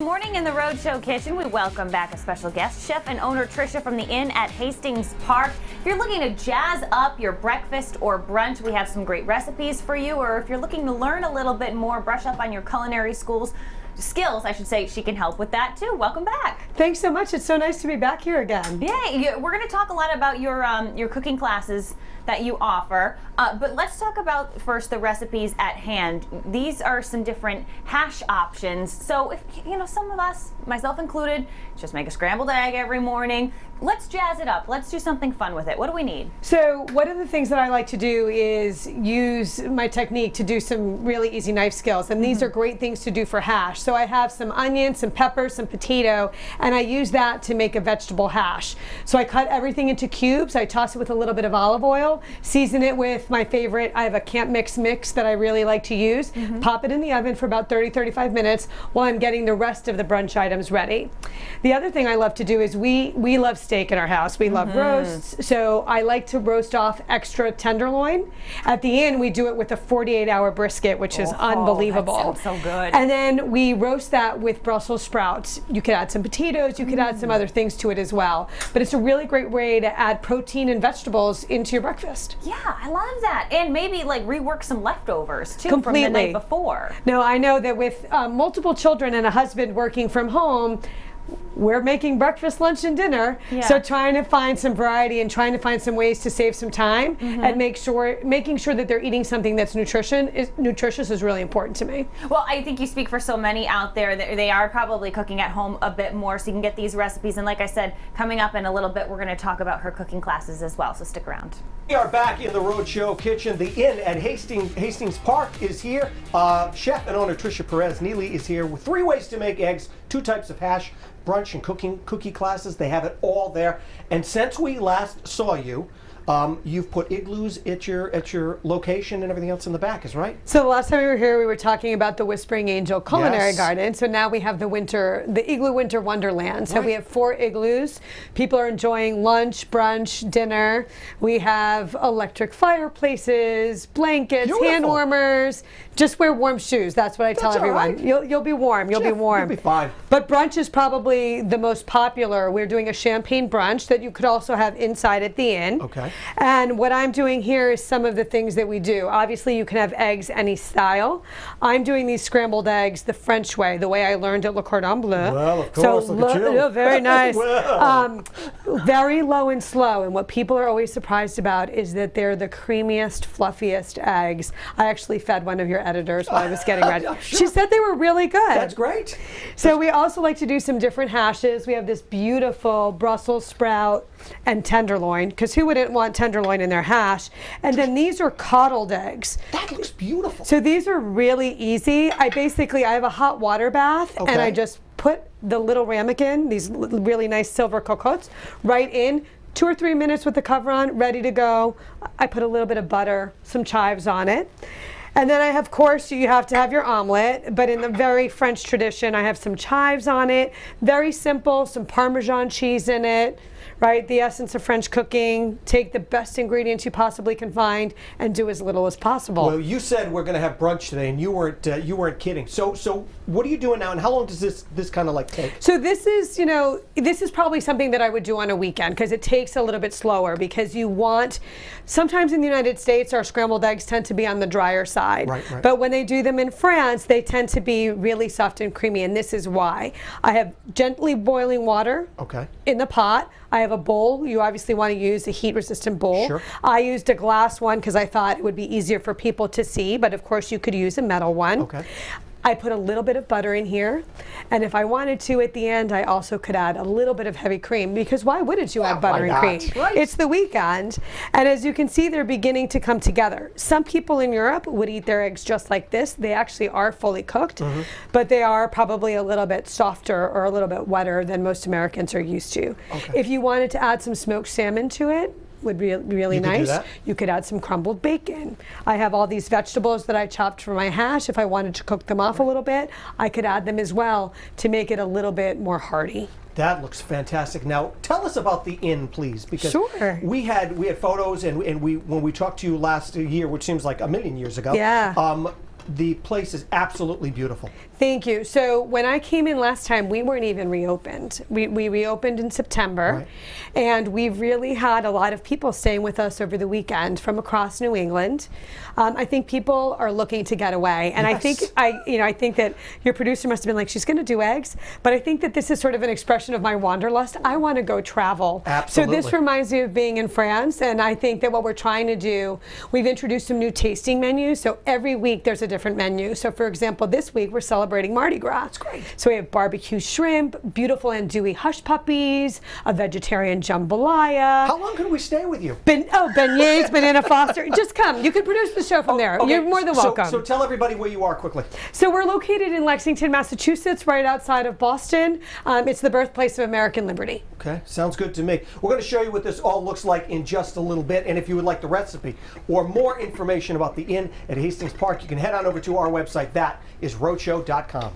Morning in the Roadshow Kitchen. We welcome back a special guest, chef and owner Tricia from the Inn at Hastings Park. If you're looking to jazz up your breakfast or brunch, we have some great recipes for you. Or if you're looking to learn a little bit more, brush up on your culinary skills, I should say, she can help with that too. Welcome back. Thanks so much. It's so nice to be back here again. Yeah, we're going to talk a lot about your cooking classes that you offer, but let's talk about first the recipes at hand. These are some different hash options. So if some of us, myself included, just make a scrambled egg every morning. Let's jazz it up. Let's do something fun with it. What do we need? So one of the things that I like to do is use my technique to do some really easy knife skills, and these are great things to do for hash. So I have some onions, some peppers, some potato, and I use that to make a vegetable hash. So I cut everything into cubes. I toss it with a little bit of olive oil, season it with my favorite, I have a Camp Mix mix that I really like to use. Pop it in the oven for about 30-35 minutes while I'm getting the rest of the brunch items ready. The other thing I love to do is we love steak in our house. We love roasts, so I like to roast off extra tenderloin. At the end, we do it with a 48-hour brisket, which is unbelievable. That sounds so good. And then we roast that with Brussels sprouts. You could add some potatoes, you could add some other things to it as well. But it's a really great way to add protein and vegetables into your breakfast. Yeah, I love that. And maybe like rework some leftovers too Completely. from the night before. No, I know that with multiple children and a husband working from home, we're making breakfast, lunch, and dinner. Yeah. So trying to find some variety and trying to find some ways to save some time and making sure that they're eating something that's nutritious is really important to me. Well, I think you speak for so many out there that they are probably cooking at home a bit more, so you can get these recipes. And like I said, coming up in a little bit, we're going to talk about her cooking classes as well, so stick around. We are back in the Roadshow Kitchen. The Inn at Hastings Park is here. Chef and owner Tricia Perez Neely is here with 3 ways to make eggs, 2 types of hash, brunch and cookie classes. They have it all there. And since we last saw you, you've put igloos at your location and everything else in the back, is right? So the last time we were here, we were talking about the Whispering Angel Culinary Garden. So now we have the Igloo Winter Wonderland. So we have 4 igloos. People are enjoying lunch, brunch, dinner. We have electric fireplaces, blankets, hand warmers. Just wear warm shoes. That's what I tell everyone. Right. You'll be warm. You'll be warm. You'll be fine. But brunch is probably the most popular. We're doing a champagne brunch that you could also have inside at the inn. Okay. And what I'm doing here is some of the things that we do. Obviously, you can have eggs any style. I'm doing these scrambled eggs the French way, the way I learned at Le Cordon Bleu. Well, of course, so look at you. Very nice. Well. Very low and slow. And what people are always surprised about is that they're the creamiest, fluffiest eggs. I actually fed one of your editors while I was getting ready. Sure. She said they were really good. That's great. So we also like to do some different hashes. We have this beautiful Brussels sprout and tenderloin, because who wouldn't want tenderloin in their hash? And then these are coddled eggs. That looks beautiful. So these are really easy. I have a hot water bath, and I just put the little ramekin, these really nice silver cocottes, right in. 2 or 3 minutes with the cover on, ready to go. I put a little bit of butter, some chives on it. And then of course, you have to have your omelet, but in the very French tradition, I have some chives on it. Very simple, some Parmesan cheese in it, right? The essence of French cooking. Take the best ingredients you possibly can find and do as little as possible. Well, you said we're going to have brunch today, and you weren't kidding. So what are you doing now, and how long does this kind of like take? So this is probably something that I would do on a weekend, because it takes a little bit slower, because sometimes in the United States, our scrambled eggs tend to be on the drier side. Right. But when they do them in France, they tend to be really soft and creamy, and this is why. I have gently boiling water in the pot. I have a bowl. You obviously want to use a heat-resistant bowl. Sure. I used a glass one because I thought it would be easier for people to see, but of course you could use a metal one. Okay. I put a little bit of butter in here, and if I wanted to at the end, I also could add a little bit of heavy cream, because why wouldn't you add butter and cream? Right. It's the weekend, and as you can see, they're beginning to come together. Some people in Europe would eat their eggs just like this. They actually are fully cooked, but they are probably a little bit softer or a little bit wetter than most Americans are used to. Okay. If you wanted to add some smoked salmon to it, would be really nice. You could add some crumbled bacon. I have all these vegetables that I chopped for my hash. If I wanted to cook them off a little bit, I could add them as well to make it a little bit more hearty. That looks fantastic. Now, tell us about the inn, please, because we had photos, and when we talked to you last year, which seems like a million years ago. Yeah. the place is absolutely beautiful. Thank you. So when I came in last time, we weren't even reopened. We reopened in September, Right. and we've really had a lot of people staying with us over the weekend from across New England. I think people are looking to get away, and Yes. I think that your producer must have been like, she's going to do eggs, but I think that this is sort of an expression of my wanderlust. I want to go travel. Absolutely. So this reminds me of being in France, and I think that what we're trying to do, we've introduced some new tasting menus. So every week there's a different menu. So for example, this week we're celebrating Mardi Gras. That's great. So we have barbecue shrimp, beautiful andouille hush puppies, a vegetarian jambalaya. How long can we stay with you? Beignets, banana foster. Just come. You can produce the show from there. Okay, You're more than welcome. So tell everybody where you are quickly. So we're located in Lexington, Massachusetts, right outside of Boston. It's the birthplace of American liberty. Okay, sounds good to me. We're going to show you what this all looks like in just a little bit, and if you would like the recipe or more information about the Inn at Hastings Park, you can head on over to our website. That is roadshow.com.